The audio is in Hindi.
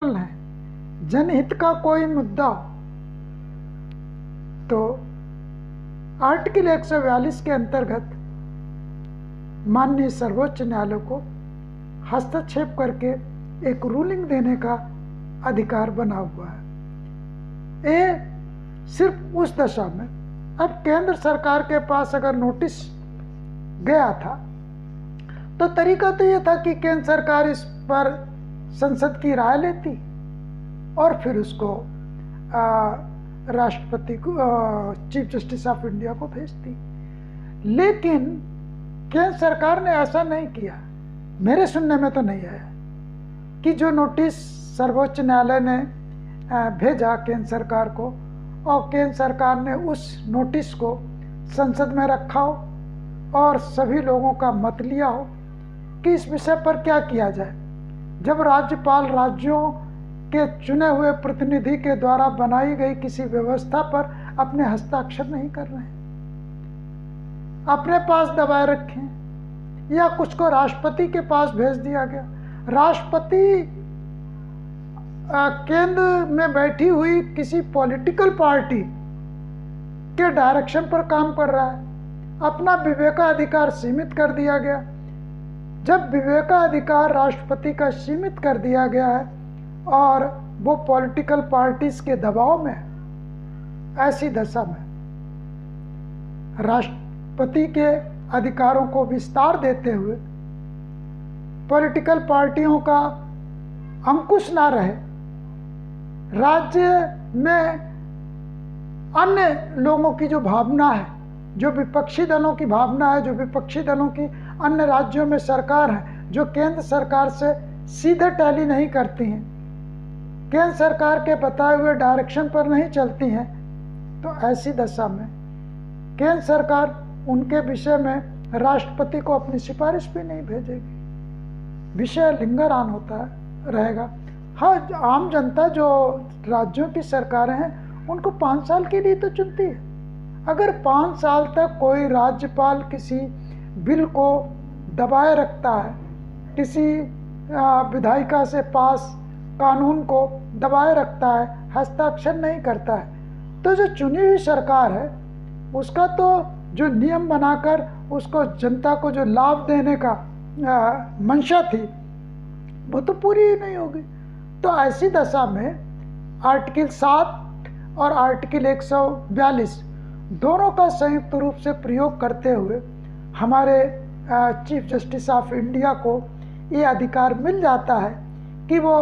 है, जनहित का कोई मुद्दा हो तो आर्टिकल 142 के अंतर्गत माननीय सर्वोच्च न्यायालय को हस्तक्षेप करके एक रूलिंग देने का अधिकार बना हुआ है। ये सिर्फ उस दशा में, अब केंद्र सरकार के पास अगर नोटिस गया था तो तरीका तो ये था कि केंद्र सरकार इस पर संसद की राय लेती और फिर उसको राष्ट्रपति को, चीफ जस्टिस ऑफ इंडिया को भेजती। लेकिन केंद्र सरकार ने ऐसा नहीं किया, मेरे सुनने में तो नहीं आया कि जो नोटिस सर्वोच्च न्यायालय ने भेजा केंद्र सरकार को और केंद्र सरकार ने उस नोटिस को संसद में रखा हो और सभी लोगों का मत लिया हो कि इस विषय पर क्या किया जाए, जब राज्यपाल राज्यों के चुने हुए प्रतिनिधि के द्वारा बनाई गई किसी व्यवस्था पर अपने हस्ताक्षर नहीं कर रहे हैं, अपने पास दबाए रखें या कुछ को राष्ट्रपति के पास भेज दिया गया। राष्ट्रपति केंद्र में बैठी हुई किसी पॉलिटिकल पार्टी के डायरेक्शन पर काम कर रहा है, अपना विवेकाधिकार सीमित कर दिया गया। जब विवेकाधिकार राष्ट्रपति का सीमित कर दिया गया है और वो पॉलिटिकल पार्टीज के दबाव में, ऐसी दशा में राष्ट्रपति के अधिकारों को विस्तार देते हुए पॉलिटिकल पार्टियों का अंकुश ना रहे, राज्य में अन्य लोगों की जो भावना है, जो विपक्षी दलों की भावना है, जो विपक्षी दलों की अन्य राज्यों में सरकार है जो केंद्र सरकार से सीधे टैली नहीं करती हैं, केंद्र सरकार के बताए हुए डायरेक्शन पर नहीं चलती हैं, तो ऐसी दशा में केंद्र सरकार उनके विषय में राष्ट्रपति को अपनी सिफारिश भी नहीं भेजेगी, विषय लिंगर ऑन होता रहेगा। हाँ, आम जनता जो राज्यों की सरकारें हैं उनको 5 साल के लिए तो चुनती है। अगर 5 साल तक कोई राज्यपाल किसी बिल को दबाए रखता है, किसी विधायिका से पास कानून को दबाए रखता है, हस्ताक्षर नहीं करता है, तो जो चुनी हुई सरकार है उसका तो जो नियम बनाकर उसको जनता को जो लाभ देने का मंशा थी वो तो पूरी ही नहीं होगी। तो ऐसी दशा में आर्टिकल 7 और आर्टिकल 142 दोनों का संयुक्त रूप से प्रयोग करते हुए हमारे चीफ जस्टिस ऑफ इंडिया को ये अधिकार मिल जाता है कि वो